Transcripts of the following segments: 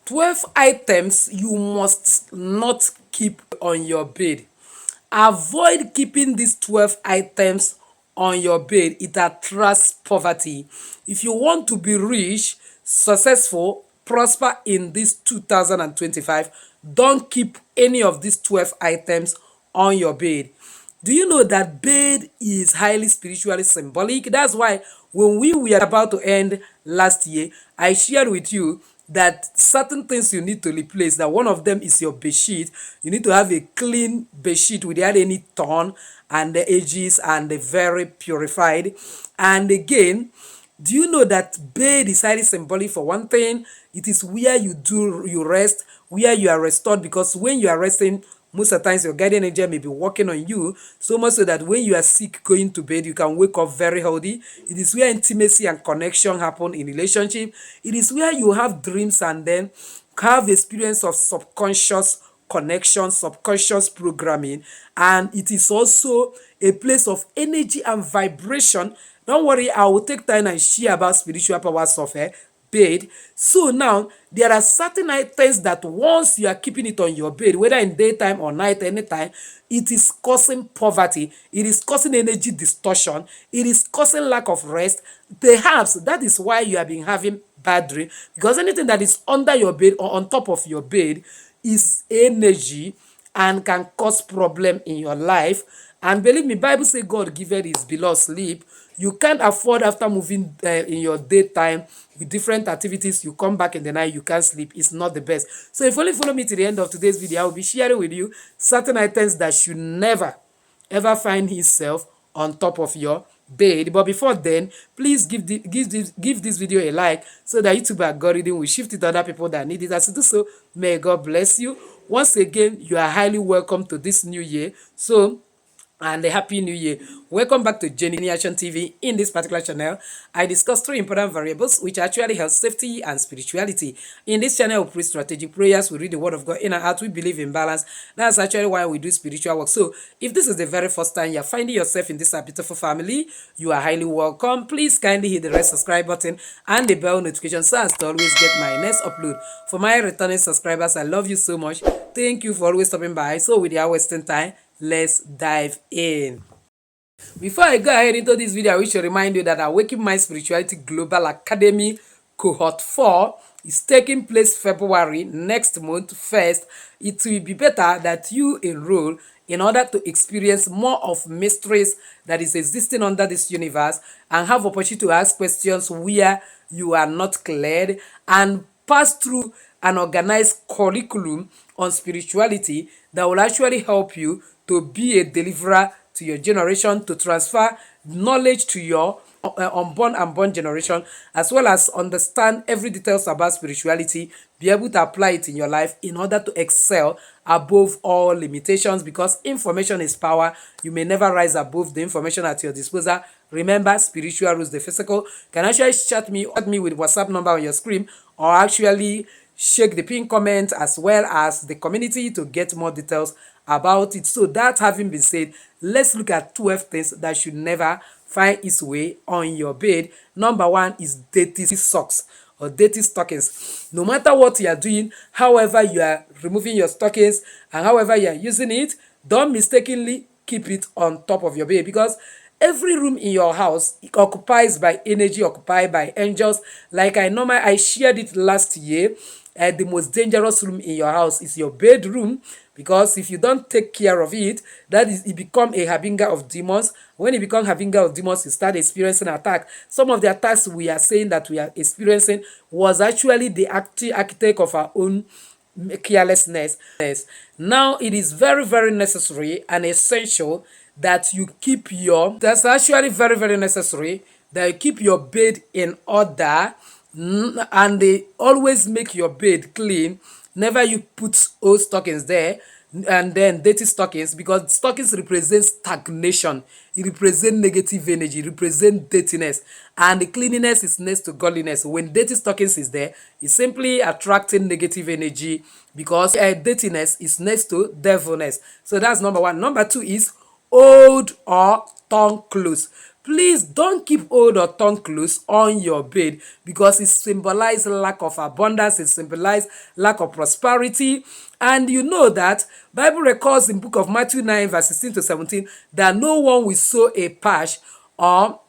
12 items you must not keep on your bed. Avoid keeping these 12 items on your bed. It attracts poverty. If you want to be rich, successful, prosper in this 2025, don't keep any of these 12 items on your bed. Do you know that bed is highly spiritually symbolic? That's why when we were about to end last year, I shared with you that certain things you need to replace. That one of them is your bed sheet. You need to have a clean bed sheet without any torn and the edges and the very purified. And again, do you know that bed is highly symbolic? For one thing, it is where you rest, where you are restored, because when you are resting, most of the times your guardian angel may be working on you, so much so that when you are sick going to bed, you can wake up very healthy. It is where intimacy and connection happen in relationship. It is where you have dreams and then have experience of subconscious connection, subconscious programming, and it is also a place of energy and vibration. Don't worry, I will take time and share about spiritual powers of bed. So now there are certain items that once you are keeping it on your bed, whether in daytime or night, anytime, it is causing poverty, it is causing energy distortion, it is causing lack of rest. Perhaps that is why you have been having bad dream, because anything that is under your bed or on top of your bed is energy and can cause problem in your life. And believe me, Bible say God giveth his beloved sleep. You can't afford, after moving in your daytime with different activities, you come back in the night, you can't sleep. It's not the best. So if you only follow me to the end of today's video, I will be sharing with you certain items that should never ever find himself on top of your bed. But before then, please give this video a like, so that YouTube algorithm will shift it to other people that need it. As you do so, may God bless you. Once again, you are highly welcome to this new year. So, and a happy new year. Welcome back to Jenny Action TV. In this particular channel, I discuss three important variables which actually help safety and spirituality. In this channel, we pray strategic prayers, we read the word of God in and out, we believe in balance. That's actually why we do spiritual work. So if this is the very first time you're finding yourself in this beautiful family, you are highly welcome. Please kindly hit the red subscribe button and the bell notification so as to always get my next upload. For my returning subscribers, I love you so much. Thank you for always stopping by. So without wasting time, let's dive in. Before I go ahead into this video, I wish to remind you that Awaken My Spirituality Global Academy Cohort 4 is taking place February next month 1st. It will be better that you enroll in order to experience more of mysteries that is existing under this universe and have opportunity to ask questions where you are not cleared and pass through an organized curriculum on spirituality that will actually help you to be a deliverer to your generation, to transfer knowledge to your unborn and born generation, as well as understand every details about spirituality, be able to apply it in your life in order to excel above all limitations, because information is power. You may never rise above the information at your disposal. Remember, spiritual rules the physical. You can actually chat me with WhatsApp number on your screen, or actually shake the pin comment as well as the community to get more details about it. So that having been said, let's look at 12 things that should never find its way on your bed. Number one is dirty socks or dirty stockings. No matter what you are doing, however you are removing your stockings and however you are using it, don't mistakenly keep it on top of your bed, because every room in your house occupies by energy, occupied by angels. Like I shared it last year. The most dangerous room in your house is your bedroom, because if you don't take care of it, it become a harbinger of demons. When it becomes harbinger of demons, you start experiencing attack. Some of the attacks we are saying that we are experiencing was actually the architect of our own carelessness. Now it is very, very necessary and essential that you keep that's actually very, very necessary that you keep your bed in order, and they always make your bed clean. Never you put old stockings there and then dirty stockings, because stockings represent stagnation, it represents negative energy, it represents dirtiness, and the cleanliness is next to godliness. When dirty stockings is there, it's simply attracting negative energy, because dirtiness is next to devilness. So that's number one. Number two is old or torn clothes. Please don't keep old or torn clothes on your bed because it symbolizes lack of abundance, it symbolizes lack of prosperity. And you know that Bible records in book of Matthew 9 verse 16 to 17 that no one will sew a patch or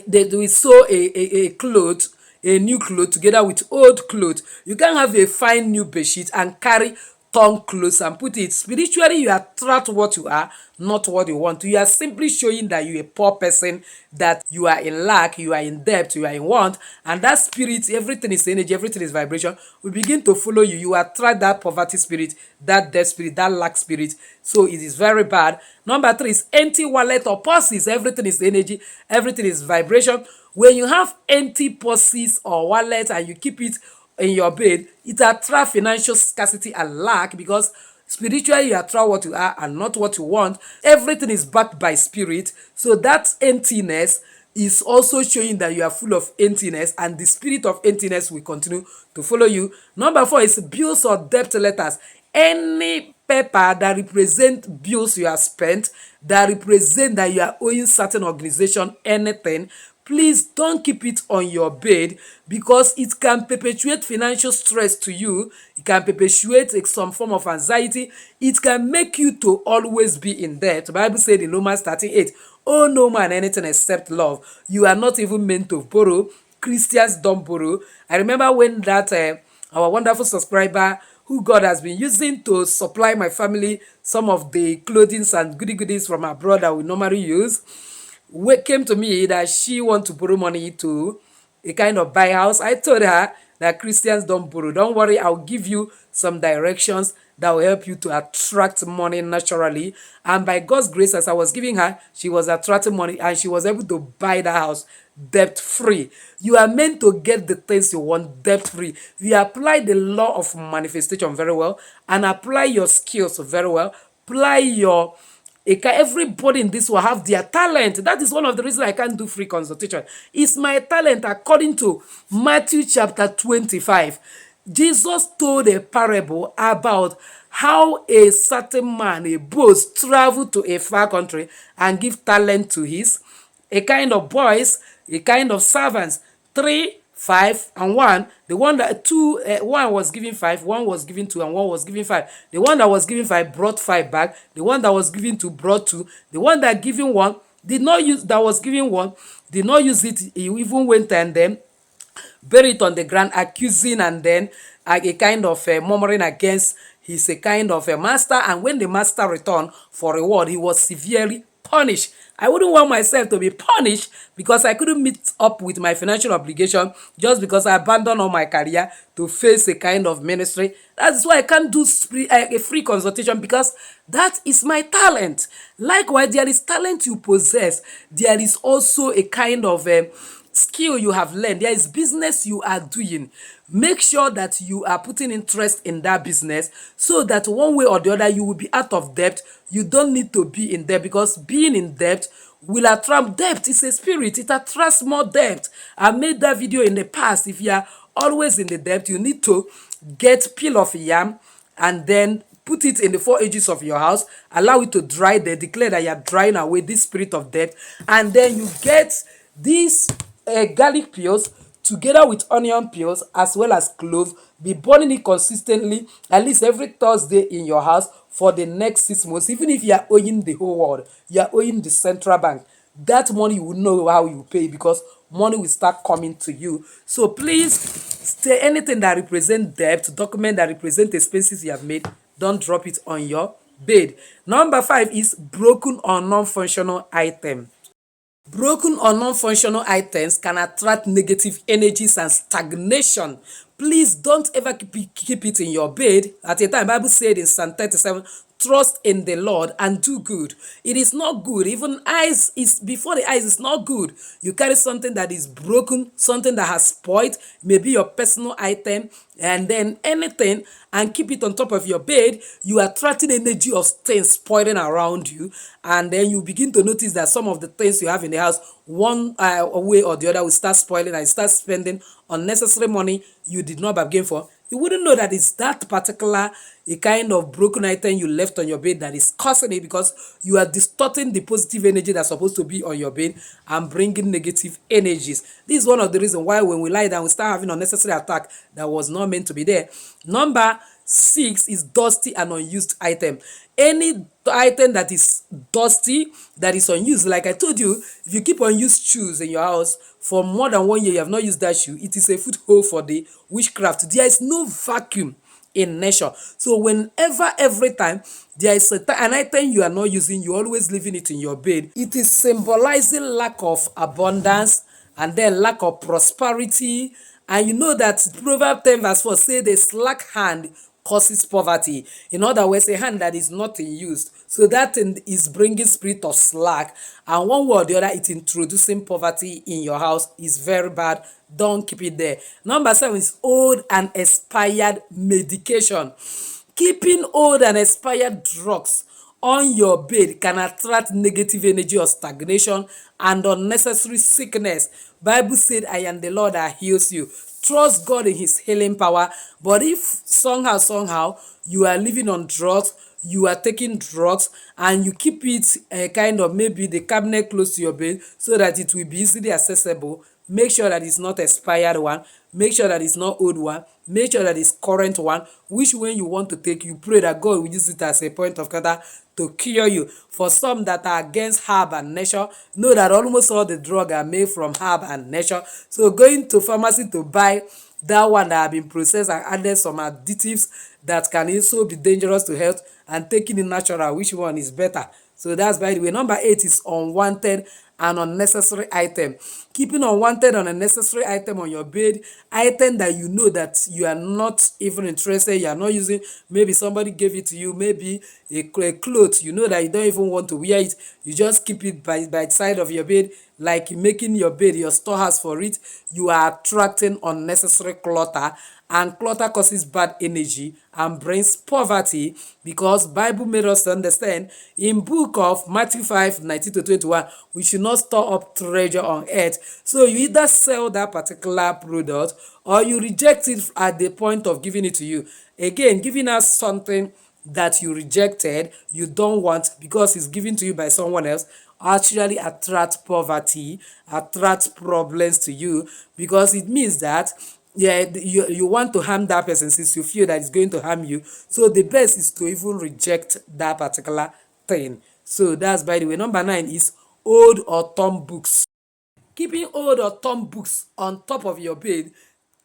they will sew a cloth, a new cloth together with old cloth. You can't have a fine new bedsheet and carry torn clothes and put it. Spiritually you attract what you are, not what you want. You are simply showing that you're a poor person, that you are in lack, you are in debt, you are in want, and that spirit, everything is energy, everything is vibration, will begin to follow you. You attract that poverty spirit, that debt spirit, that lack spirit. So it is very bad. Number three is empty wallet or purses. Everything is energy, everything is vibration. When you have empty purses or wallet and you keep it in your bed, it attracts financial scarcity and lack because spiritually you attract what you are and not what you want. Everything is backed by spirit. So that emptiness is also showing that you are full of emptiness, and the spirit of emptiness will continue to follow you. Number four is bills or debt letters. Any paper that represent bills you have spent, that represent that you are owing certain organization anything, please don't keep it on your bed because it can perpetuate financial stress to you. It can perpetuate some form of anxiety. It can make you to always be in debt. The Bible said in Romans 13:8, owe no man anything except love. You are not even meant to borrow. Christians don't borrow. I remember when that our wonderful subscriber who God has been using to supply my family some of the clothing and goodies from abroad that we normally use, came to me that she want to borrow money to a kind of buy house. I told her that Christians don't borrow. Don't worry, I'll give you some directions that will help you to attract money naturally. And by God's grace, as I was giving her, she was attracting money and she was able to buy the house debt free. You are meant to get the things you want debt free. You apply the law of manifestation very well and apply your skills very well. Apply your everybody in this will have their talent. That is one of the reasons I can't do free consultation. It's my talent according to Matthew chapter 25. Jesus told a parable about how a certain man, a boss, traveled to a far country and give talent to his a kind of boys, a kind of servants, 3, 5, and 1. The one that one was giving 5, one was giving 2, and one was giving 5. The one that was giving 5 brought 5 back. The one that was giving 2 brought 2. The one that giving 1 did not use, that was giving 1 did not use it. He even went and then bury it on the ground, accusing and then a kind of murmuring against his a kind of a master. And when the master returned for reward, he was severely punished. I wouldn't want myself to be punished because I couldn't meet up with my financial obligation just because I abandoned all my career to face a kind of ministry. That's why I can't do a free consultation, because that is my talent. Likewise, there is talent you possess. There is also a kind of skill you have learned. There is business you are doing. Make sure that you are putting interest in that business so that one way or the other you will be out of debt. You don't need to be in debt, because being in debt will attract debt. It's a spirit. It attracts more debt. I made that video in the past. If you are always in the debt, you need to get peel of yam and then put it in the 4 edges of your house, allow it to dry there, declare that you are drying away this spirit of debt, and then you get these garlic peels together with onion peels as well as clove. Be burning it consistently at least every Thursday in your house for the next 6 months. Even if you are owing the whole world, you are owing the central bank, that money you will know how you pay, because money will start coming to you. So please stay, anything that represent debt, document that represent expenses you have made, don't drop it on your bed. Number 5 is broken or non-functional item. Broken or non-functional items can attract negative energies and stagnation. Please don't ever keep it in your bed. At a time, Bible said in Psalm 37, trust in the Lord and do good. It is not good. Even eyes is before the eyes is not good. You carry something that is broken, something that has spoiled, maybe your personal item, and then anything, and keep it on top of your bed. You are attracting energy of things spoiling around you, and then you begin to notice that some of the things you have in the house, one way or the other, will start spoiling and start spending unnecessary money you did not bargain for. You wouldn't know that it's that particular a kind of broken item you left on your bed that is causing it, because you are distorting the positive energy that's supposed to be on your bed and bringing negative energies. This is one of the reasons why when we lie down, we start having unnecessary attack that was not meant to be there. Number 6 is dusty and unused item. Any item that is dusty, that is unused, like I told you, if you keep unused shoes in your house for more than 1 year, you have not used that shoe, it is a foothold for the witchcraft. There is no vacuum in nature. So whenever, every time there is an item you are not using, you're always leaving it in your bed, it is symbolizing lack of abundance, and then lack of prosperity. And you know that Proverbs 10 verse 4 say the slack hand causes poverty. In other words, a hand that is not in use. So that thing is bringing spirit of slack. And one way or the other, it's introducing poverty in your house. Is very bad. Don't keep it there. Number 7 is old and expired medication. Keeping old and expired drugs on your bed can attract negative energy or stagnation and unnecessary sickness. Bible said, I am the Lord that heals you. Trust God in his healing power. But if somehow you are living on drugs, you are taking drugs, and you keep it kind of maybe the cabinet close to your bed so that it will be easily accessible, make sure that it's not expired one, make sure that it's not old one, make sure that it's current one, which when you want to take, you pray that God will use it as a point of contact to cure you. For some that are against herb and nature, know that almost all the drugs are made from herb and nature. So going to pharmacy to buy that one that have been processed and added some additives that can also be dangerous to health, and taking it natural, which one is better? So that's by the way. Number 8 is unwanted and unnecessary item. Keeping unwanted and unnecessary item on your bed, item that you know that you are not even interested, you are not using, maybe somebody gave it to you, maybe a cloth, you know that you don't even want to wear it, you just keep it by the side of your bed, like making your bed your storehouse for it. You are attracting unnecessary clutter, and clutter causes bad energy and brings poverty, because Bible made us understand in book of Matthew 5:19-21, we should not store up treasure on earth. So you either sell that particular product or you reject it at the point of giving it to you. Again, giving us something that you rejected, you don't want, because it's given to you by someone else, actually attract poverty, attract problems to you, because it means that, yeah, you want to harm that person since you feel that it's going to harm you. So the best is to even reject that particular thing. So that's by the way. Number 9 is old or torn books. Keeping old or torn books on top of your bed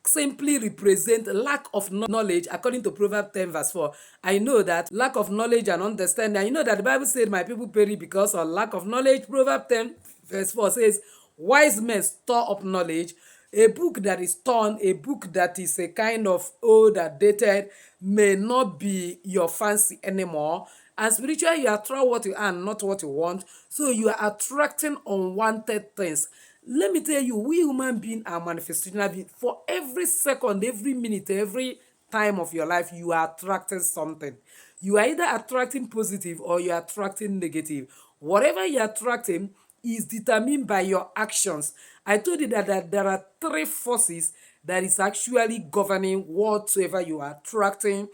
simply represent lack of knowledge, according to Proverbs 10 verse 4. I know that lack of knowledge and understanding. I know that the Bible said my people perish because of lack of knowledge. Proverbs 10 verse 4 says, wise men store up knowledge. A book that is torn, a book that is a kind of old, outdated, may not be your fancy anymore. And spiritually, you attract what you earn, not what you want. So you are attracting unwanted things. Let me tell you, we human beings are manifestational beings. For every second, every minute, every time of your life, you are attracting something. You are either attracting positive or you are attracting negative. Whatever you are attracting is determined by your actions. I told you that there are 3 forces that is actually governing whatsoever you are attracting.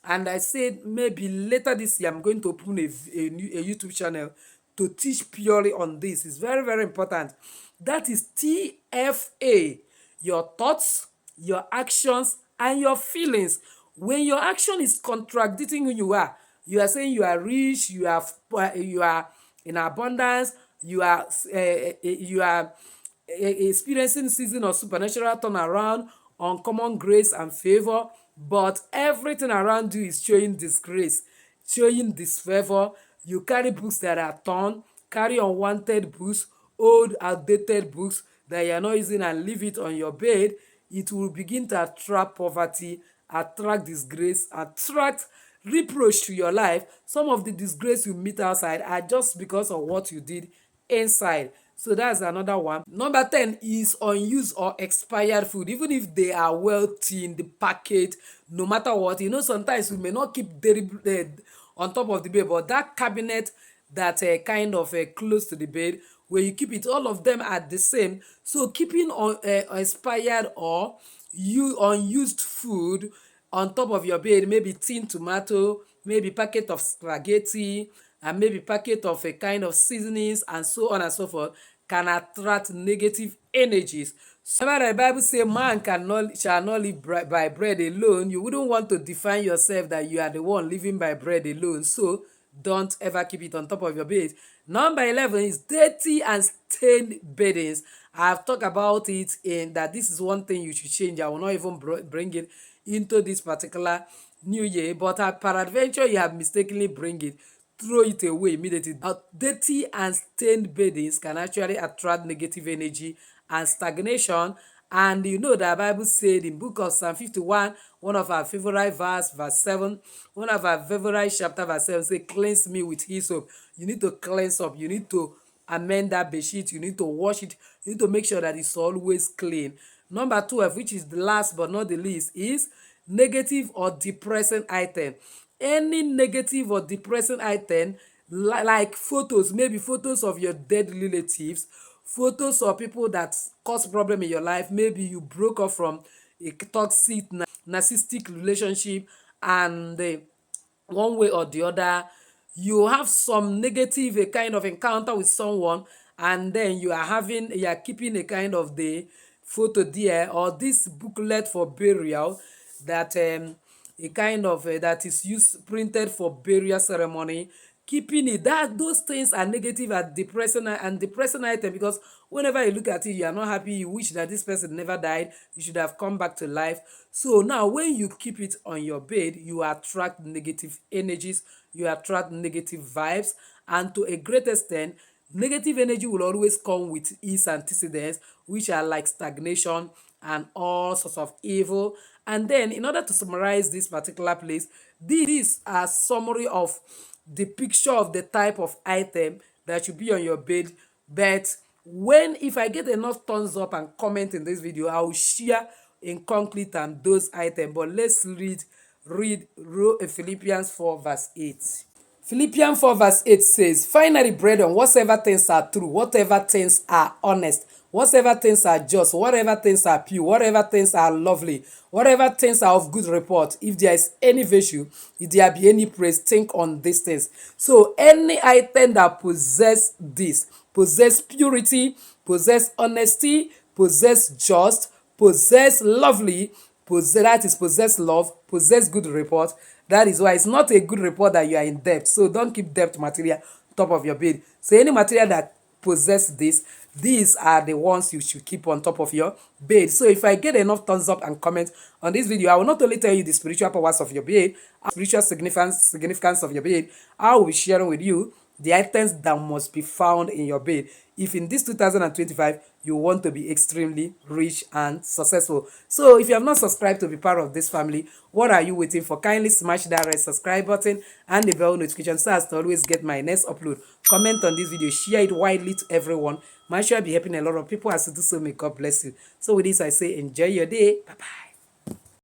And I said maybe later this year I'm going to open a YouTube channel to teach purely on this. It's very, very important. That is TFA. Your thoughts, your actions, and your feelings. When your action is contradicting who you are saying you are rich, you are in abundance, you are experiencing season of supernatural turnaround, uncommon grace and favor, but everything around you is showing disgrace, showing disfavor. You carry books that are torn, carry unwanted books, old outdated books that you are not using, and leave it on your bed. It will begin to attract poverty, attract disgrace, attract reproach to your life. Some of the disgrace you meet outside are just because of what you did inside. So that's another one. Number 10 is unused or expired food. Even if they are well tinned, packaged, no matter what, sometimes we may not keep on top of the bed, but that cabinet that kind of close to the bed, where you keep it, all of them are the same. So keeping on expired or unused food on top of your bed, maybe tin tomato, maybe packet of spaghetti, and maybe packet of a kind of seasonings, and so on and so forth, can attract negative energies. So remember that the Bible say man shall not live by bread alone. You wouldn't want to define yourself that you are the one living by bread alone. So don't ever keep it on top of your bed. Number 11 is dirty and stained beddings. I've talked about it in that this is one thing you should change. I will not even bring it into this particular new year, but peradventure you have mistakenly bring it, throw it away immediately. Dirty and stained beddings can actually attract negative energy and stagnation. And you know that Bible said in book of Psalm 51, one of our favorite verse 7, one of our favorite chapter, verse 7, say, cleanse me with hyssop. You need to cleanse up. You need to amend that bedsheet. You need to wash it. You need to make sure that it's always clean. Number 12, which is the last but not the least, is negative or depressing item. Any negative or depressing item, like photos, maybe photos of your dead relatives, photos of people that cause problem in your life. Maybe you broke up from a toxic narcissistic relationship, and one way or the other you have some negative a kind of encounter with someone, and then you are keeping a kind of the photo there, or this booklet for burial, that a kind of that is used printed for burial ceremony, keeping it, that those things are negative and depressing item, because whenever you look at it, you are not happy. You wish that this person never died, you should have come back to life. So now when you keep it on your bed, you attract negative energies, you attract negative vibes, and to a great extent negative energy will always come with its antecedents, which are like stagnation and all sorts of evil. And then, in order to summarize this particular place, these are summary of the picture of the type of item that should be on your bed. But if I get enough thumbs up and comment in this video, I will share in concrete and those items. But let's read Philippians 4 verse 8. Philippians 4 verse 8 says, finally, brethren, whatsoever things are true, whatever things are honest, whatever things are just, whatever things are pure, whatever things are lovely, whatever things are of good report, if there is any virtue, if there be any praise, think on these things. So any item that possess purity, possess honesty, possess just, possess lovely, possess love, possess good report. That is why it's not a good report that you are in debt. So don't keep debt material top of your bed. So any material that possess this, these are the ones you should keep on top of your bed. So if I get enough thumbs up and comments on this video, I will not only tell you the spiritual powers of your bed, spiritual significance of your bed, I will be sharing with you the items that must be found in your bed if in this 2025 you want to be extremely rich and successful. So if you have not subscribed to be part of this family, what are you waiting for? Kindly smash that red subscribe button and the bell notification so as to always get my next upload. Comment on this video, share it widely to everyone. Might sure be helping a lot of people as to do so. May God bless you. So with this I say enjoy your day. Bye bye.